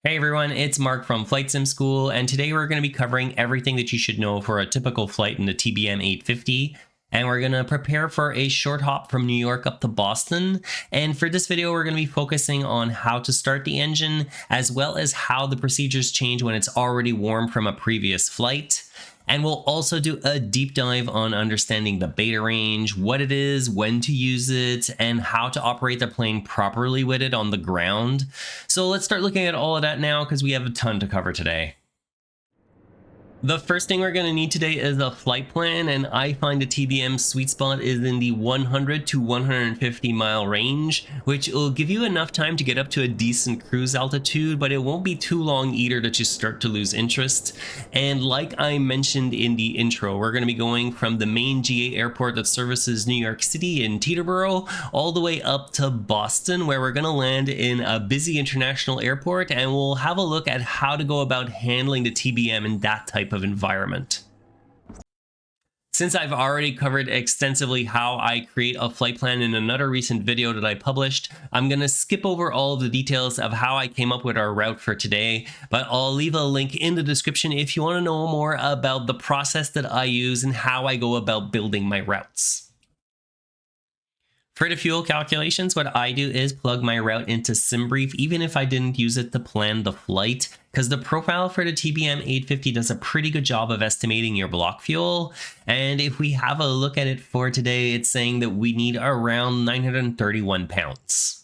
Hey everyone, it's Mark from Flight Sim School, and today we're going to be covering everything that you should know for a typical flight in the TBM850, and we're going to prepare for a short hop from New York up to Boston. And for this video, we're going to be focusing on how to start the engine, as well as how the procedures change when it's already warm from a previous flight. And we'll also do a deep dive on understanding the beta range, what it is, when to use it, and how to operate the plane properly with it on the ground. So let's start looking at all of that now because we have a ton to cover today. The first thing we're going to need today is a flight plan, and I find the TBM sweet spot is in the 100 to 150 mile range, which will give you enough time to get up to a decent cruise altitude, but it won't be too long either that you start to lose interest. And like I mentioned in the intro, we're going to be going from the main GA airport that services New York City in Teterboro all the way up to Boston, where we're going to land in a busy international airport, and we'll have a look at how to go about handling the TBM in that type of environment. Since I've already covered extensively how I create a flight plan in another recent video that I published, I'm going to skip over all of the details of how I came up with our route for today, but I'll leave a link in the description if you want to know more about the process that I use and how I go about building my routes. For the fuel calculations, what I do is plug my route into SimBrief, even if I didn't use it to plan the flight, because the profile for the TBM850 does a pretty good job of estimating your block fuel. And if we have a look at it for today, it's saying that we need around 931 pounds.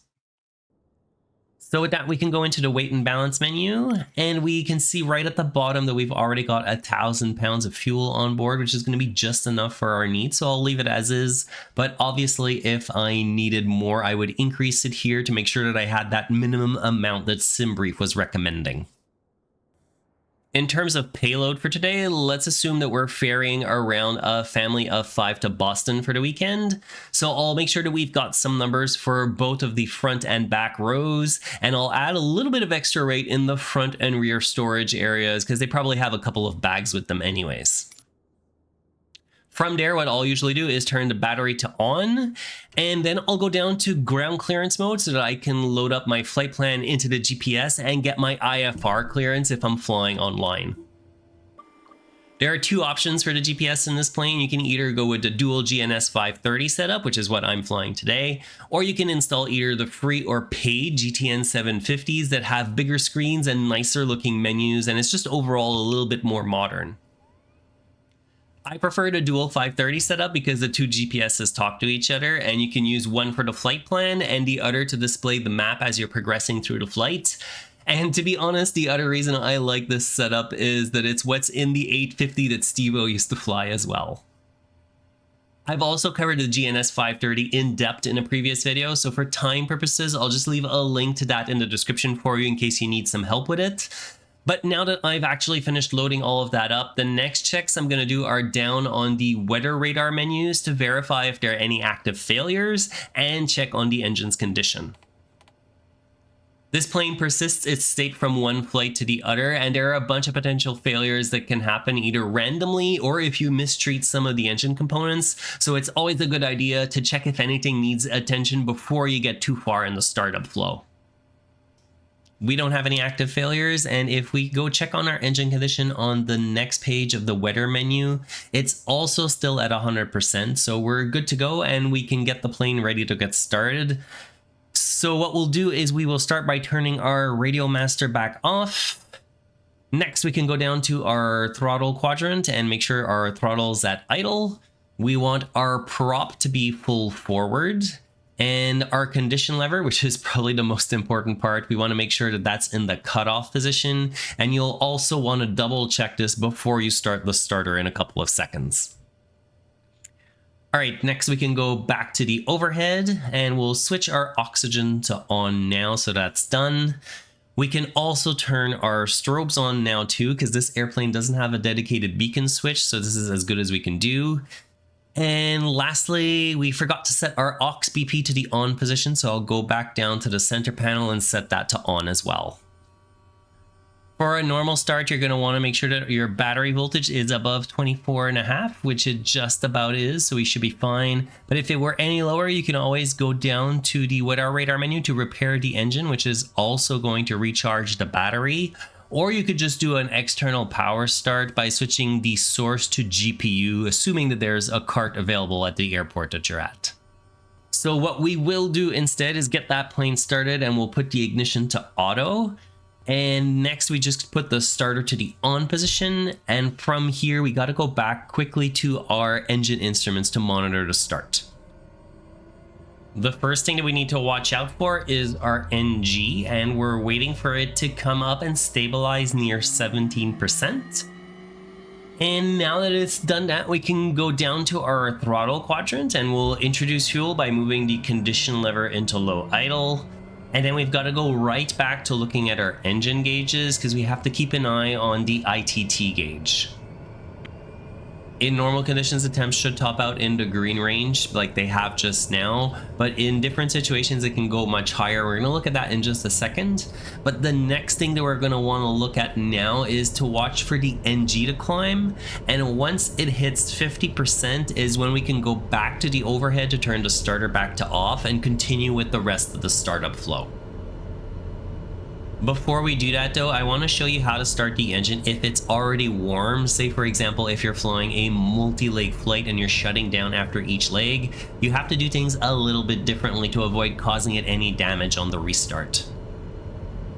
So with that, we can go into the weight and balance menu, and we can see right at the bottom that we've already got 1,000 pounds of fuel on board, which is going to be just enough for our needs. So I'll leave it as is. But obviously, if I needed more, I would increase it here to make sure that I had that minimum amount that SimBrief was recommending. In terms of payload for today, let's assume that we're ferrying around a family of 5 to Boston for the weekend. So I'll make sure that we've got some numbers for both of the front and back rows, and I'll add a little bit of extra weight in the front and rear storage areas because they probably have a couple of bags with them anyways. From there, what I'll usually do is turn the battery to on, and then I'll go down to ground clearance mode so that I can load up my flight plan into the GPS and get my IFR clearance if I'm flying online. There are two options for the GPS in this plane. You can either go with the dual GNS 530 setup, which is what I'm flying today, or you can install either the free or paid GTN 750s that have bigger screens and nicer looking menus, and it's just overall a little bit more modern. I prefer the dual 530 setup because the two GPSs talk to each other, and you can use one for the flight plan and the other to display the map as you're progressing through the flight. And to be honest, the other reason I like this setup is that it's what's in the 850 that Steve-O used to fly as well. I've also covered the GNS 530 in depth in a previous video, so for time purposes, I'll just leave a link to that in the description for you in case you need some help with it. But now that I've actually finished loading all of that up, the next checks I'm going to do are down on the weather radar menus to verify if there are any active failures and check on the engine's condition. This plane persists its state from one flight to the other, and there are a bunch of potential failures that can happen either randomly or if you mistreat some of the engine components, so it's always a good idea to check if anything needs attention before you get too far in the startup flow. We don't have any active failures, and if we go check on our engine condition on the next page of the weather menu, it's also still at 100%, so we're good to go and we can get the plane ready to get started. So what we'll do is we will start by turning our radio master back off. Next, we can go down to our throttle quadrant and make sure our throttle's at idle. We want our prop to be full forward. And our condition lever, which is probably the most important part, we want to make sure that that's in the cutoff position. And you'll also want to double check this before you start the starter in a couple of seconds. All right, next we can go back to the overhead and we'll switch our oxygen to on now, so that's done. We can also turn our strobes on now too, because this airplane doesn't have a dedicated beacon switch, so this is as good as we can do. And lastly, we forgot to set our aux BP to the on position, so I'll go back down to the center panel and set that to on as well. For a normal start, you're going to want to make sure that your battery voltage is above 24.5, which it just about is, so we should be fine. But if it were any lower, you can always go down to the weather radar menu to repair the engine, which is also going to recharge the battery. Or you could just do an external power start by switching the source to GPU, assuming that there's a cart available at the airport that you're at. So what we will do instead is get that plane started, and we'll put the ignition to auto. And next we just put the starter to the on position, and from here we got to go back quickly to our engine instruments to monitor the start. The first thing that we need to watch out for is our NG, and we're waiting for it to come up and stabilize near 17%. And now that it's done that, we can go down to our throttle quadrant, and we'll introduce fuel by moving the condition lever into low idle. And then we've got to go right back to looking at our engine gauges, because we have to keep an eye on the ITT gauge. In normal conditions, the temps should top out in the green range like they have just now, but in different situations it can go much higher. We're going to look at that in just a second. But the next thing that we're going to want to look at now is to watch for the NG to climb, and once it hits 50% is when we can go back to the overhead to turn the starter back to off and continue with the rest of the startup flow. Before we do that though, I want to show you how to start the engine if it's already warm. Say for example, if you're flying a multi-leg flight and you're shutting down after each leg, you have to do things a little bit differently to avoid causing it any damage on the restart.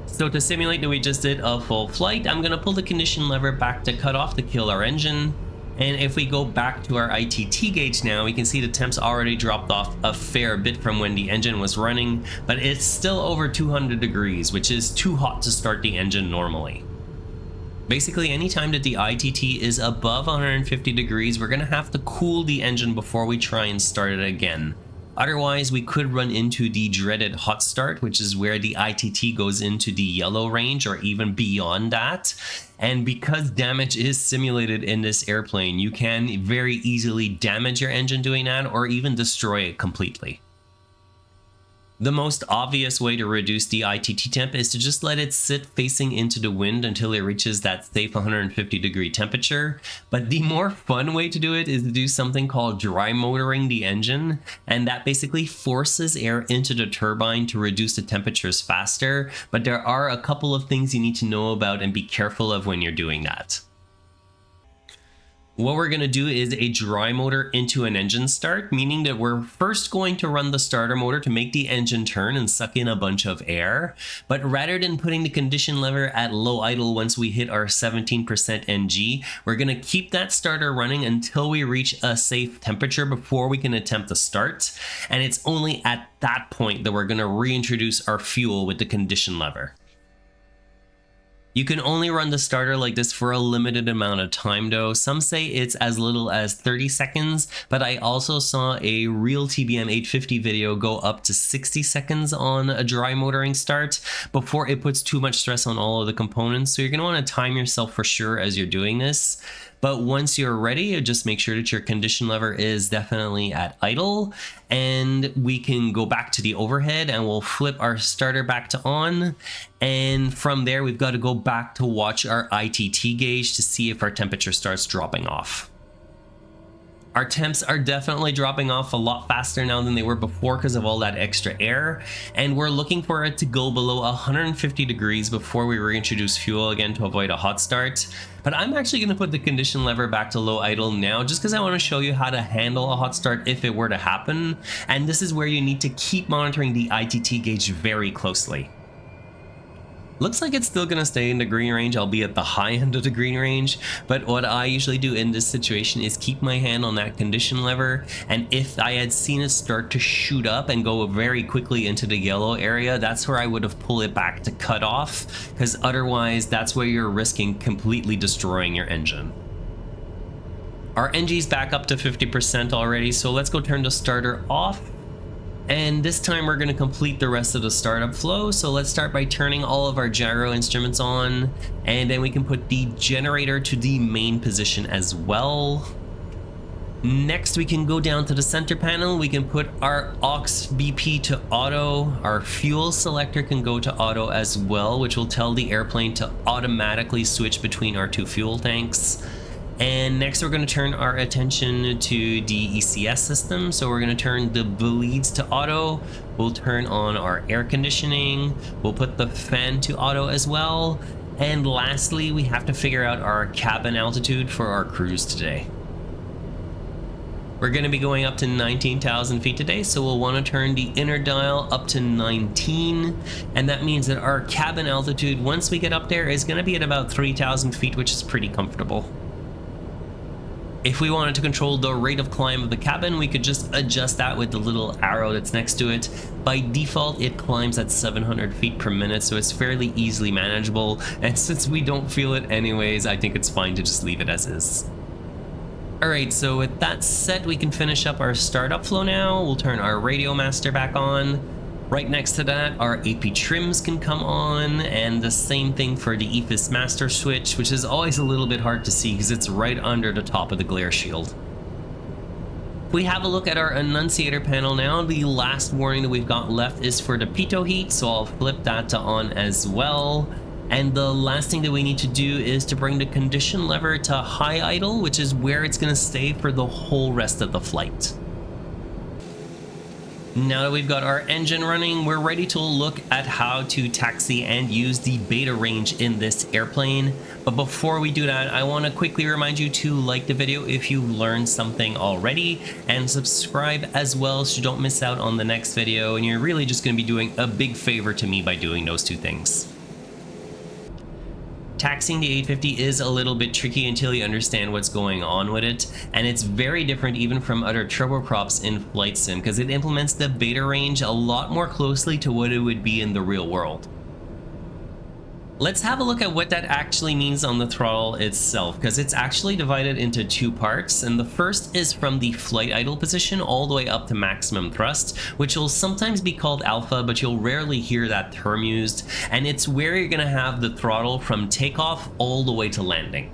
So to simulate that we just did a full flight, I'm going to pull the condition lever back to cut off to kill our engine. And if we go back to our ITT gauge now, we can see the temps already dropped off a fair bit from when the engine was running, but it's still over 200 degrees, which is too hot to start the engine normally. Basically, anytime that the ITT is above 150 degrees, we're going to have to cool the engine before we try and start it again. Otherwise, we could run into the dreaded hot start, which is where the ITT goes into the yellow range or even beyond that. And because damage is simulated in this airplane, you can very easily damage your engine doing that or even destroy it completely. The most obvious way to reduce the ITT temp is to just let it sit facing into the wind until it reaches that safe 150 degree temperature. But the more fun way to do it is to do something called dry motoring the engine, and that basically forces air into the turbine to reduce the temperatures faster. But there are a couple of things you need to know about and be careful of when you're doing that. What we're going to do is a dry motor into an engine start, meaning that we're first going to run the starter motor to make the engine turn and suck in a bunch of air. But rather than putting the condition lever at low idle once we hit our 17% NG, we're going to keep that starter running until we reach a safe temperature before we can attempt to start. And it's only at that point that we're going to reintroduce our fuel with the condition lever. You can only run the starter like this for a limited amount of time though. Some say it's as little as 30 seconds, but I also saw a real TBM850 video go up to 60 seconds on a dry motoring start before it puts too much stress on all of the components. So you're going to want to time yourself for sure as you're doing this. But once you're ready, just make sure that your condition lever is definitely at idle, and we can go back to the overhead and we'll flip our starter back to on. And from there, we've got to go back to watch our ITT gauge to see if our temperature starts dropping off. Our temps are definitely dropping off a lot faster now than they were before because of all that extra air, and we're looking for it to go below 150 degrees before we reintroduce fuel again to avoid a hot start. But I'm actually going to put the condition lever back to low idle now just because I want to show you how to handle a hot start if it were to happen, and this is where you need to keep monitoring the ITT gauge very closely. Looks like it's still going to stay in the green range, albeit the high end of the green range, but what I usually do in this situation is keep my hand on that condition lever, and if I had seen it start to shoot up and go very quickly into the yellow area, that's where I would have pulled it back to cut off, because otherwise that's where you're risking completely destroying your engine. Our NG's back up to 50% already, so let's go turn the starter off. And this time we're going to complete the rest of the startup flow. So let's start by turning all of our gyro instruments on, and then we can put the generator to the main position as well. Next, we can go down to the center panel. We can put our aux BP to auto. Our fuel selector can go to auto as well, which will tell the airplane to automatically switch between our two fuel tanks. And next, we're going to turn our attention to the ECS system. So we're going to turn the bleeds to auto. We'll turn on our air conditioning. We'll put the fan to auto as well. And lastly, we have to figure out our cabin altitude for our cruise today. We're going to be going up to 19,000 feet today, so we'll want to turn the inner dial up to 19, and that means that our cabin altitude, once we get up there, is going to be at about 3,000 feet, which is pretty comfortable. If we wanted to control the rate of climb of the cabin, we could just adjust that with the little arrow that's next to it. By default, it climbs at 700 feet per minute, so it's fairly easily manageable, and since we don't feel it anyways, I think it's fine to just leave it as is. Alright, so with that set, we can finish up our startup flow now. We'll turn our radio master back on. Right next to that, our AP trims can come on, and the same thing for the EFIS master switch, which is always a little bit hard to see because it's right under the top of the glare shield. If we have a look at our annunciator panel now, the last warning that we've got left is for the pitot heat, so I'll flip that to on as well. And the last thing that we need to do is to bring the condition lever to high idle, which is where it's going to stay for the whole rest of the flight. Now that we've got our engine running, we're ready to look at how to taxi and use the beta range in this airplane. But before we do that, I want to quickly remind you to like the video if you learned something already, and subscribe as well so you don't miss out on the next video, and you're really just going to be doing a big favor to me by doing those two things. Taxiing the 850 is a little bit tricky until you understand what's going on with it, and it's very different even from other turboprops in flight sim because it implements the beta range a lot more closely to what it would be in the real world. Let's have a look at what that actually means on the throttle itself, because it's actually divided into two parts, and the first is from the flight idle position all the way up to maximum thrust, which will sometimes be called alpha, but you'll rarely hear that term used, and it's where you're going to have the throttle from takeoff all the way to landing.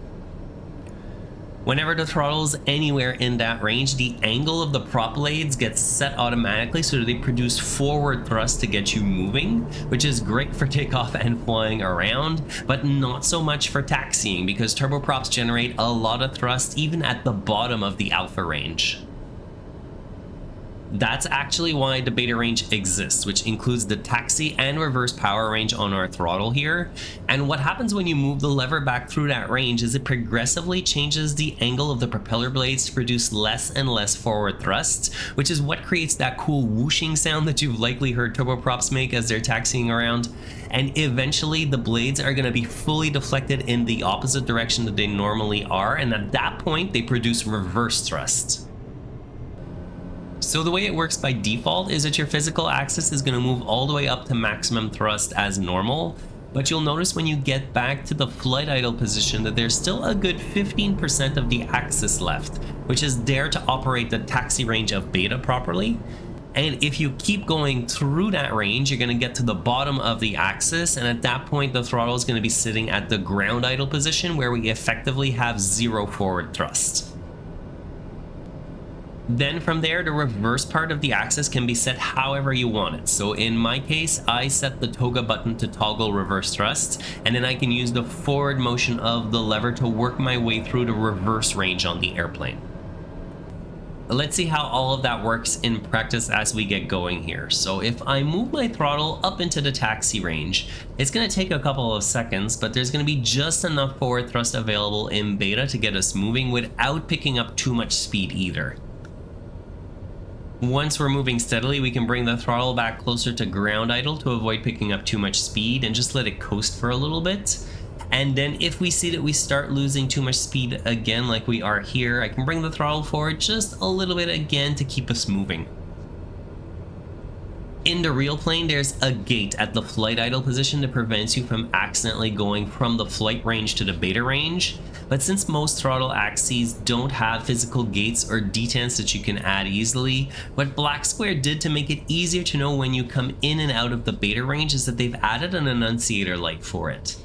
Whenever the throttle's anywhere in that range, the angle of the prop blades gets set automatically so that they produce forward thrust to get you moving, which is great for takeoff and flying around, but not so much for taxiing because turboprops generate a lot of thrust even at the bottom of the alpha range. That's actually why the beta range exists, which includes the taxi and reverse power range on our throttle here. And what happens when you move the lever back through that range is it progressively changes the angle of the propeller blades to produce less and less forward thrust, which is what creates that cool whooshing sound that you've likely heard turboprops make as they're taxiing around. And eventually the blades are going to be fully deflected in the opposite direction that they normally are, and at that point they produce reverse thrust. So the way it works by default is that your physical axis is going to move all the way up to maximum thrust as normal, but you'll notice when you get back to the flight idle position that there's still a good 15% of the axis left, which is there to operate the taxi range of beta properly. And if you keep going through that range, you're going to get to the bottom of the axis, and at that point the throttle is going to be sitting at the ground idle position where we effectively have zero forward thrust. Then from there, the reverse part of the axis can be set however you want it. So in my case, I set the toga button to toggle reverse thrust, and then I can use the forward motion of the lever to work my way through the reverse range on the airplane. Let's see how all of that works in practice as we get going here. So if I move my throttle up into the taxi range, it's going to take a couple of seconds, but there's going to be just enough forward thrust available in beta to get us moving without picking up too much speed either. Once we're moving steadily, we can bring the throttle back closer to ground idle to avoid picking up too much speed and just let it coast for a little bit. And then if we see that we start losing too much speed again like we are here, I can bring the throttle forward just a little bit again to keep us moving. In the real plane, there's a gate at the flight idle position that prevents you from accidentally going from the flight range to the beta range. But since most throttle axes don't have physical gates or detents that you can add easily, what Black Square did to make it easier to know when you come in and out of the beta range is that they've added an annunciator light for it.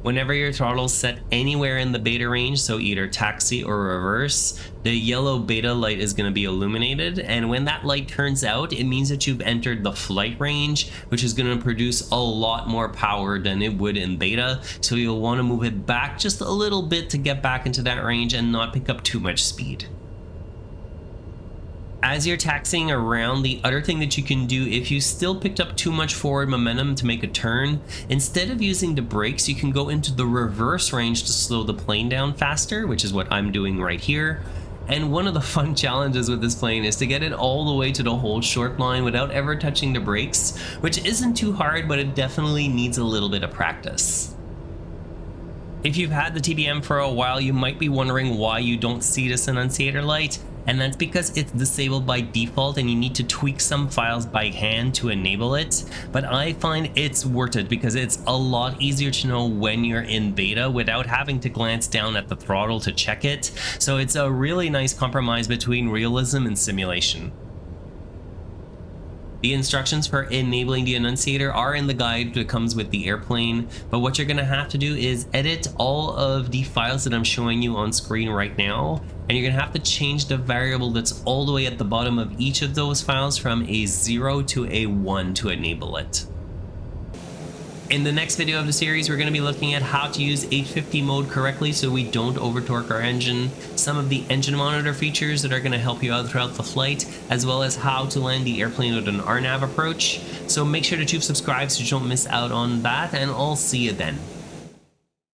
Whenever your throttle's set anywhere in the beta range, so either taxi or reverse, the yellow beta light is going to be illuminated, and when that light turns out, it means that you've entered the flight range, which is going to produce a lot more power than it would in beta, so you'll want to move it back just a little bit to get back into that range and not pick up too much speed. As you're taxiing around, the other thing that you can do if you still picked up too much forward momentum to make a turn, instead of using the brakes, you can go into the reverse range to slow the plane down faster, which is what I'm doing right here. And one of the fun challenges with this plane is to get it all the way to the hold short line without ever touching the brakes, which isn't too hard, but it definitely needs a little bit of practice. If you've had the TBM for a while, you might be wondering why you don't see this annunciator light. And that's because it's disabled by default and you need to tweak some files by hand to enable it. But I find it's worth it because it's a lot easier to know when you're in beta without having to glance down at the throttle to check it. So it's a really nice compromise between realism and simulation. The instructions for enabling the annunciator are in the guide that comes with the airplane, but what you're going to have to do is edit all of the files that I'm showing you on screen right now, and you're going to have to change the variable that's all the way at the bottom of each of those files from a 0 to a 1 to enable it. In the next video of the series, we're going to be looking at how to use 850 mode correctly so we don't over torque our engine, some of the engine monitor features that are going to help you out throughout the flight, as well as how to land the airplane with an RNAV approach. So make sure that you've subscribed so you don't miss out on that, and I'll see you then.